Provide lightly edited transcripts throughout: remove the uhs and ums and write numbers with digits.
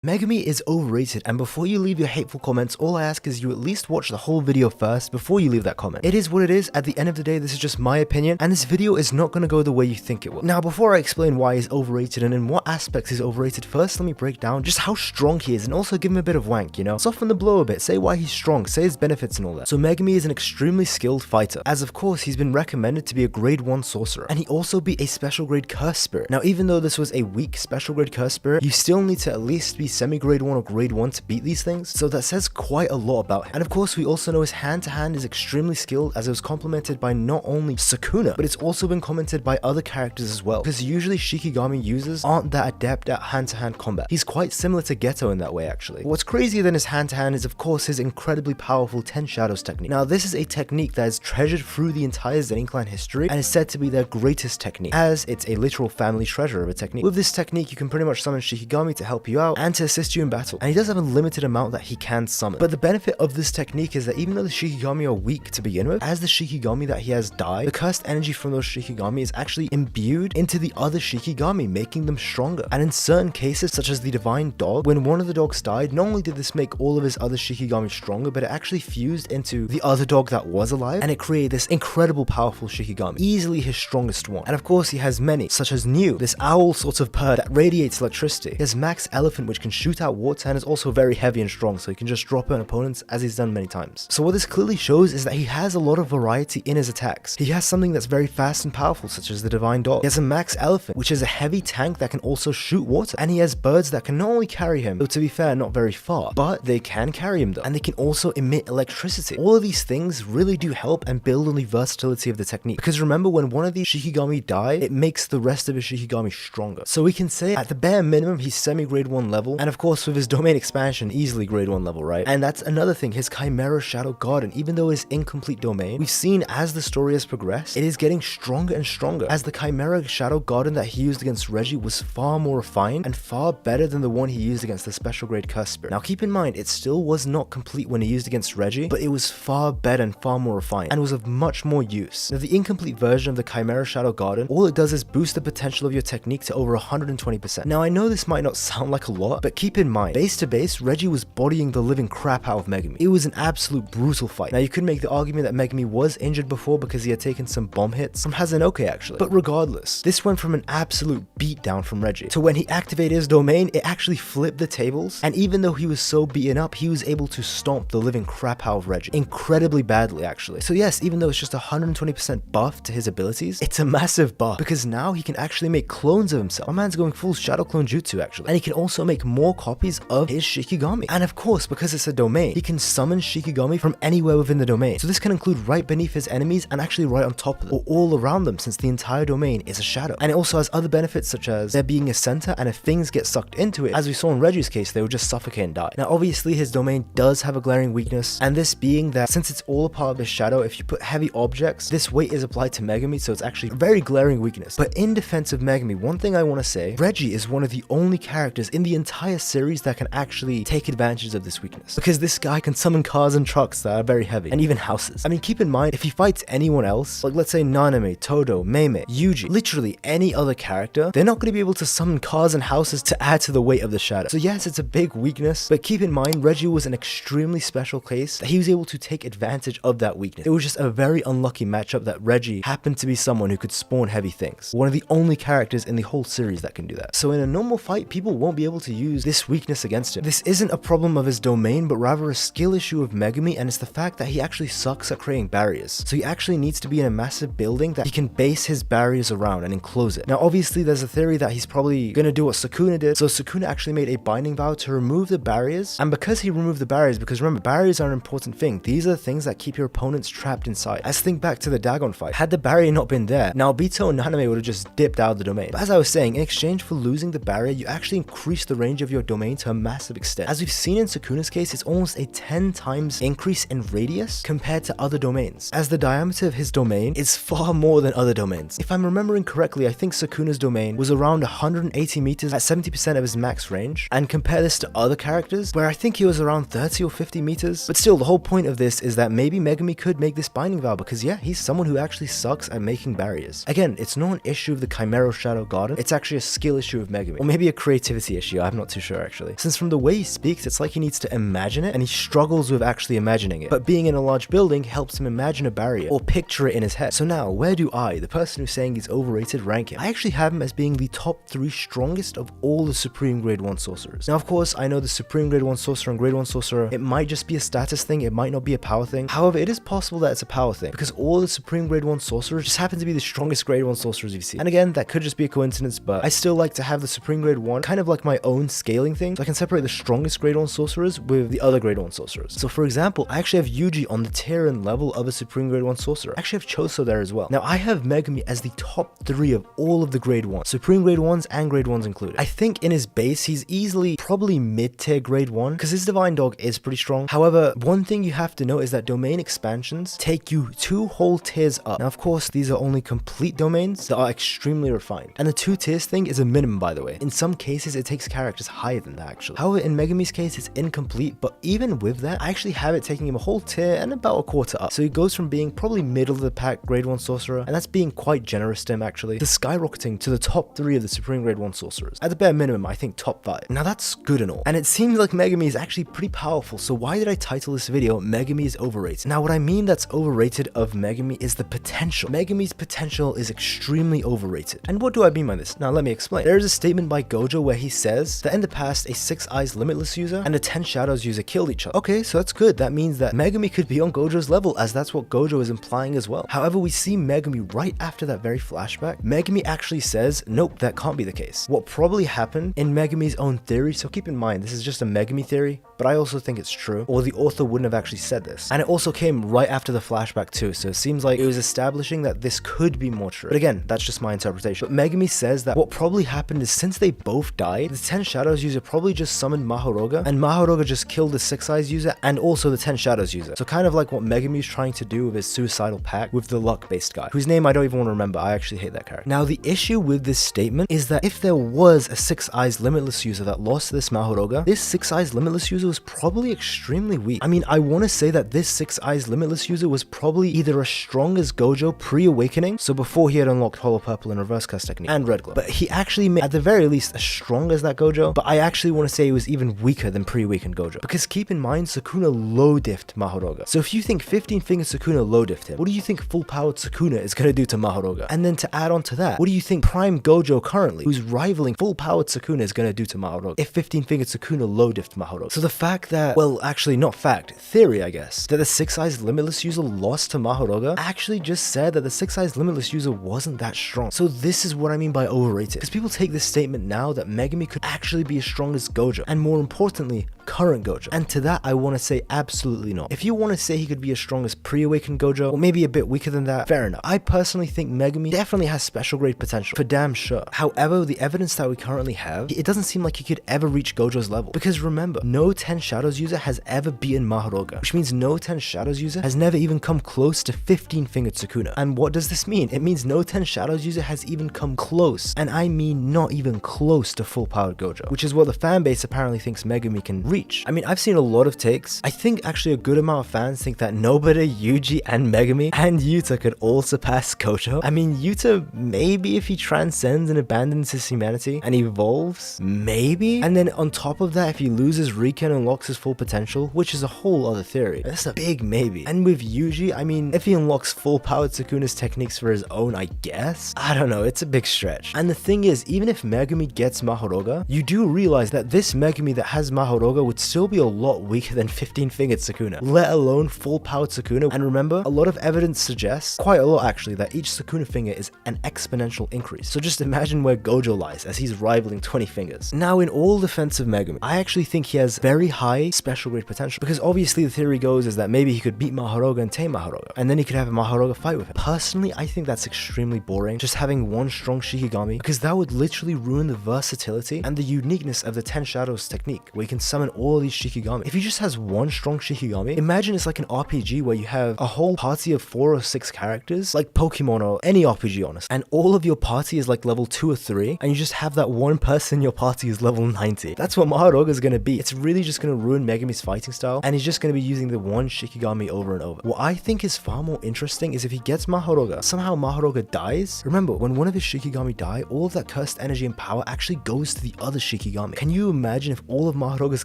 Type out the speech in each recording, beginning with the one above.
Megumi is overrated, and before you leave your hateful comments, all I ask is you at least watch the whole video first before you leave that comment. It is what it is. At the end of the day, this is just my opinion, and this video is not going to go the way you think it will. Now, before I explain why he's overrated and in what aspects he's overrated, first let me break down just how strong he is and also give him a bit of wank, you know? Soften the blow a bit, say why he's strong, say his benefits and all that. So Megumi is an extremely skilled fighter, as of course he's been recommended to be a grade 1 sorcerer, and he also be a special grade curse spirit. Now, even though this was a weak special grade curse spirit, you still need to at least be semi-grade 1 or grade 1 to beat these things, so that says quite a lot about him. And of course, we also know his hand-to-hand is extremely skilled, as it was complemented by not only Sukuna, but it's also been commented by other characters as well, because usually Shikigami users aren't that adept at hand-to-hand combat. He's quite similar to Geto in that way, actually. What's crazier than his hand-to-hand is of course his incredibly powerful 10 Shadows technique. Now, this is a technique that is treasured through the entire Zenin clan history and is said to be their greatest technique, as it's a literal family treasure of a technique. With this technique, you can pretty much summon Shikigami to help you out and to assist you in battle. And he does have a limited amount that he can summon. But the benefit of this technique is that even though the Shikigami are weak to begin with, as the Shikigami that he has died, the cursed energy from those Shikigami is actually imbued into the other Shikigami, making them stronger. And in certain cases, such as the Divine Dog, when one of the dogs died, not only did this make all of his other Shikigami stronger, but it actually fused into the other dog that was alive, and it created this incredible powerful Shikigami, easily his strongest one. And of course, he has many, such as New, this owl sort of bird that radiates electricity. He has Max Elephant, which can shoot out water and is also very heavy and strong, so he can just drop it on opponents, as he's done many times. So what this clearly shows is that he has a lot of variety in his attacks. He has something that's very fast and powerful, such as the Divine Dog. He has a Max Elephant, which is a heavy tank that can also shoot water, and he has birds that can not only carry him, though to be fair, not very far, but they can carry him though, and they can also emit electricity. All of these things really do help and build on the versatility of the technique, because remember, when one of these Shikigami die, it makes the rest of his Shikigami stronger. So we can say at the bare minimum he's semi-grade 1 level, and of course with his domain expansion, easily grade 1 level, right? And that's another thing, his Chimera Shadow Garden, even though it's incomplete domain, we've seen as the story has progressed, it is getting stronger and stronger, as the Chimera Shadow Garden that he used against Reggie was far more refined and far better than the one he used against the special grade curse spirit. Now keep in mind, it still was not complete when he used against Reggie, but it was far better and far more refined, and was of much more use. Now the incomplete version of the Chimera Shadow Garden, all it does is boost the potential of your technique to over 120%. Now I know this might not sound like a lot, but keep in mind, base to base, Reggie was bodying the living crap out of Megumi. It was an absolute brutal fight. Now you could make the argument that Megumi was injured before because he had taken some bomb hits from Hazenoke actually, but regardless, this went from an absolute beatdown from Reggie to when he activated his domain, it actually flipped the tables, and even though he was so beaten up, he was able to stomp the living crap out of Reggie incredibly badly actually. So yes, even though it's just 120% buff to his abilities, it's a massive buff, because now he can actually make clones of himself. My man's going full shadow clone jutsu actually, and he can also make more copies of his Shikigami. And of course, because it's a domain, he can summon Shikigami from anywhere within the domain. So this can include right beneath his enemies and actually right on top of them, or all around them, since the entire domain is a shadow. And it also has other benefits, such as there being a center, and if things get sucked into it, as we saw in Reggie's case, they would just suffocate and die. Now obviously his domain does have a glaring weakness, and this being that since it's all a part of his shadow, if you put heavy objects, this weight is applied to Megumi, so it's actually a very glaring weakness. But in defense of Megumi, one thing I want to say, Reggie is one of the only characters in the entire series that can actually take advantage of this weakness, because this guy can summon cars and trucks that are very heavy, and even houses. I mean, keep in mind, if he fights anyone else, like let's say Naname, Todo, Meimei, Yuji, literally any other character, they're not going to be able to summon cars and houses to add to the weight of the shadow. So yes, it's a big weakness, but keep in mind, Reggie was an extremely special case that he was able to take advantage of that weakness. It was just a very unlucky matchup that Reggie happened to be someone who could spawn heavy things. One of the only characters in the whole series that can do that. So in a normal fight, people won't be able to use this weakness against him. This isn't a problem of his domain, but rather a skill issue of Megumi, and it's the fact that he actually sucks at creating barriers. So he actually needs to be in a massive building that he can base his barriers around and enclose it. Now obviously there's a theory that he's probably gonna do what Sukuna did. So Sukuna actually made a binding vow to remove the barriers, and because he removed the barriers, because remember, barriers are an important thing, these are the things that keep your opponents trapped inside. Let's think back to the Dagon fight. Had the barrier not been there, now Obito and Naname would have just dipped out of the domain. But as I was saying, in exchange for losing the barrier, you actually increase the range of your domain to a massive extent. As we've seen in Sukuna's case, it's almost a 10 times increase in radius compared to other domains, as the diameter of his domain is far more than other domains. If I'm remembering correctly, I think Sukuna's domain was around 180 meters at 70% of his max range, and compare this to other characters where I think he was around 30 or 50 meters. But still, the whole point of this is that maybe Megumi could make this binding vow, because yeah, he's someone who actually sucks at making barriers. Again, it's not an issue of the Chimera Shadow Garden, it's actually a skill issue of Megumi, or maybe a creativity issue, I have not too sure actually. Since from the way he speaks, it's like he needs to imagine it and he struggles with actually imagining it. But being in a large building helps him imagine a barrier or picture it in his head. So now, where do I, the person who's saying he's overrated, rank him? I actually have him as being the top 3 strongest of all the Supreme Grade 1 sorcerers. Now of course, I know the Supreme Grade 1 sorcerer and Grade 1 sorcerer, it might just be a status thing, it might not be a power thing. However, it is possible that it's a power thing because all the Supreme Grade 1 sorcerers just happen to be the strongest Grade 1 sorcerers you've seen. And again, that could just be a coincidence, but I still like to have the Supreme Grade 1 kind of like my own scaling thing, so I can separate the strongest Grade 1 sorcerers with the other Grade 1 sorcerers. So for example, I actually have Yuji on the tier and level of a Supreme Grade 1 sorcerer. I actually have Choso there as well. Now I have Megumi as the top 3 of all of the Grade 1, Supreme Grade 1s and Grade 1s included. I think in his base, he's easily probably mid-tier Grade 1 because his Divine Dog is pretty strong. However, one thing you have to know is that domain expansions take you 2 whole tiers up. Now of course, these are only complete domains that are extremely refined. And the 2 tiers thing is a minimum, by the way. In some cases, it takes characters higher than that actually. However, in Megumi's case, it's incomplete, but even with that, I actually have it taking him a whole tier and about a quarter up. So he goes from being probably middle of the pack Grade 1 sorcerer, and that's being quite generous to him actually, to skyrocketing to the top 3 of the Supreme Grade 1 sorcerers. At the bare minimum, I think top 5. Now that's good and all. And it seems like Megumi is actually pretty powerful, so why did I title this video Megumi is Overrated? Now what I mean that's overrated of Megumi is the potential. Megumi's potential is extremely overrated. And what do I mean by this? Now let me explain. There is a statement by Gojo where he says that in the past, a 6 Eyes Limitless user and a 10 Shadows user killed each other. Okay, so that's good. That means that Megumi could be on Gojo's level, as that's what Gojo is implying as well. However, we see Megumi right after that very flashback. Megumi actually says, nope, that can't be the case. What probably happened in Megumi's own theory, so keep in mind, this is just a Megumi theory, but I also think it's true, or the author wouldn't have actually said this. And it also came right after the flashback too, so it seems like it was establishing that this could be more true. But again, that's just my interpretation. But Megumi says that what probably happened is since they both died, the 10 Shadows user probably just summoned Mahoroga, and Mahoroga just killed the 6 Eyes user and also the 10 Shadows user. So kind of like what Megumi is trying to do with his suicidal pact with the luck-based guy, whose name I don't even want to remember. I actually hate that character. Now the issue with this statement is that if there was a 6 Eyes Limitless user that lost to this Mahoroga, this 6 Eyes Limitless user was probably extremely weak. I mean, I want to say that this 6 Eyes Limitless user was probably either as strong as Gojo pre-awakening, so before he had unlocked Hollow Purple and Reverse Curse Technique and Red Glow, but he actually made at the very least as strong as that Gojo, but I actually want to say he was even weaker than pre-awakened Gojo, because keep in mind, Sukuna low-diffed Mahoroga. So if you think 15-fingered Sukuna low-diffed him, what do you think full-powered Sukuna is going to do to Mahoroga? And then to add on to that, what do you think Prime Gojo currently, who's rivaling full-powered Sukuna, is going to do to Mahoroga if 15-fingered Sukuna low-diffed Mahoroga? So the fact that, well, actually not fact, theory I guess, that the 6 Eyes Limitless user lost to Mahoroga actually just said that the 6 Eyes Limitless user wasn't that strong. So this is what I mean by overrated, because people take this statement now that Megumi could actually be as strong as Gojo, and more importantly, current Gojo. And to that, I want to say absolutely not. If you want to say he could be as strong as pre-awakened Gojo, or maybe a bit weaker than that, fair enough. I personally think Megumi definitely has special grade potential, for damn sure. However, the evidence that we currently have, it doesn't seem like he could ever reach Gojo's level. Because remember, no 10 Shadows user has ever beaten Mahoroga, which means no 10 Shadows user has never even come close to 15-fingered Sukuna. And what does this mean? It means no 10 Shadows user has even come close, and I mean not even close to full-powered Gojo, which is what the fanbase apparently thinks Megumi can reach. I mean, I've seen a lot of takes. I think actually a good amount of fans think that Nobita, Yuji, and Megumi and Yuta could all surpass Gojo. I mean, Yuta, maybe if he transcends and abandons his humanity and evolves, maybe. And then on top of that, if he loses Rika and unlocks his full potential, which is a whole other theory. That's a big maybe. And with Yuji, I mean, if he unlocks full-powered Sukuna's techniques for his own, I guess? I don't know, it's a big stretch. And the thing is, even if Megumi gets Mahoroga, you do realize that this Megumi that has Mahoroga would still be a lot weaker than 15-fingered Sukuna, let alone full-powered Sukuna. And remember, a lot of evidence suggests, quite a lot actually, that each Sukuna finger is an exponential increase. So just imagine where Gojo lies as he's rivaling 20 fingers. Now, in all defense of Megumi, I actually think he has very high special grade potential, because obviously the theory goes is that maybe he could beat Mahoroga and tame Mahoroga, and then he could have a Mahoroga fight with him. Personally, I think that's extremely boring, just having one strong Shikigami, because that would literally ruin the versatility and the uniqueness of the 10 Shadows technique, where you can summon define all of these Shikigami. If he just has one strong Shikigami, imagine it's like an RPG where you have a whole party of 4 or 6 characters, like Pokemon or any RPG, honest, and all of your party is like level 2 or 3, and you just have that one person in your party is level 90. That's what Mahoroga is going to be. It's really just going to ruin Megumi's fighting style, and he's just going to be using the one Shikigami over and over. What I think is far more interesting is if he gets Mahoroga, somehow Mahoroga dies. Remember, when one of his Shikigami die, all of that cursed energy and power actually goes to the other Shikigami. Can you imagine if all of Mahoroga's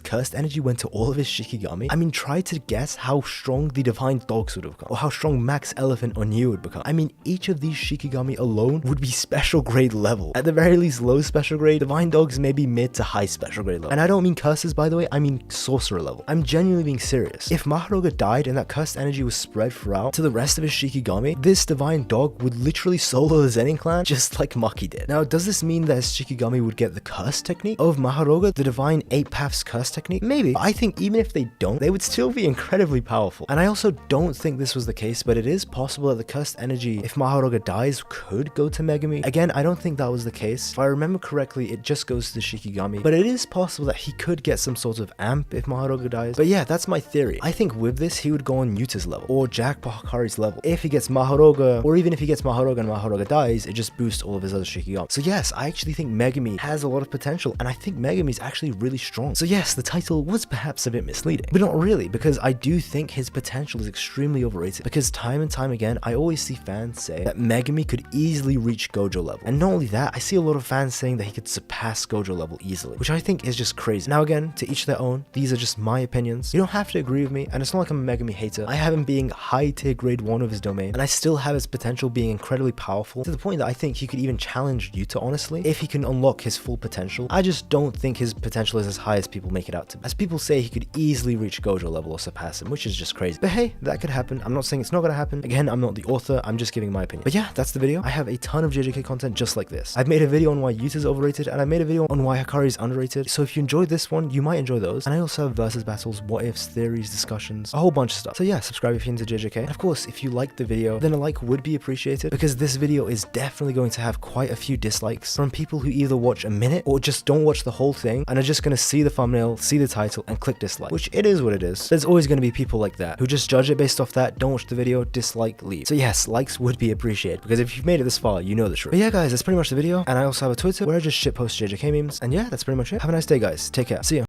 cursed energy went to all of his Shikigami? I mean, try to guess how strong the divine dogs would have become, or how strong Max Elephant or New would become. I mean, each of these Shikigami alone would be special grade level. At the very least, low special grade. Divine dogs may be mid to high special grade level. And I don't mean curses, by the way, I mean sorcerer level. I'm genuinely being serious. If Mahoroga died and that cursed energy was spread throughout to the rest of his Shikigami, this divine dog would literally solo the Zenin clan just like Maki did. Now, does this mean that his Shikigami would get the curse technique of Mahoroga, the divine 8 paths curse technique? Maybe. But I think even if they don't, they would still be incredibly powerful. And I also don't think this was the case, but it is possible that the cursed energy, if Mahoroga dies, could go to Megumi. Again, I don't think that was the case. If I remember correctly, it just goes to the Shikigami, but it is possible that he could get some sort of amp if Mahoroga dies. But yeah, that's my theory. I think with this, he would go on Yuta's level, or Jack Bahakari's level. If he gets Mahoroga, or even if he gets Mahoroga and Mahoroga dies, it just boosts all of his other Shikigami. So yes, I actually think Megumi has a lot of potential, and I think Megumi is actually really strong. So yes, the title was perhaps a bit misleading, but not really, because I do think his potential is extremely overrated, because time and time again, I always see fans say that Megumi could easily reach Gojo level. And not only that, I see a lot of fans saying that he could surpass Gojo level easily, which I think is just crazy. Now again, to each their own, these are just my opinions. You don't have to agree with me, and it's not like I'm a Megumi hater. I have him being high tier grade 1 of his domain, and I still have his potential being incredibly powerful, to the point that I think he could even challenge Yuta, honestly, if he can unlock his full potential. I just don't think his potential is as high as people make it out to be. As people say, he could easily reach Gojo level or surpass him, which is just crazy. But hey, that could happen. I'm not saying it's not gonna happen. Again, I'm not the author, I'm just giving my opinion. But yeah, that's the video. I have a ton of JJK content just like this. I've made a video on why Yuta's overrated, and I made a video on why Hikari is underrated. So if you enjoyed this one, you might enjoy those. And I also have versus battles, what ifs, theories, discussions, a whole bunch of stuff. So yeah, subscribe if you're into JJK. And of course, if you liked the video, then a like would be appreciated, because this video is definitely going to have quite a few dislikes from people who either watch a minute or just don't watch the whole thing and are just gonna see the thumbnail, see the title, and click dislike, which it is what it is. There's always gonna be people like that who just judge it based off that, don't watch the video, dislike, leave. So yes, likes would be appreciated, because if you've made it this far, you know the truth. But yeah guys, that's pretty much the video, and I also have a Twitter where I just shitpost JJK memes, and yeah, that's pretty much it. Have a nice day guys, take care, see ya.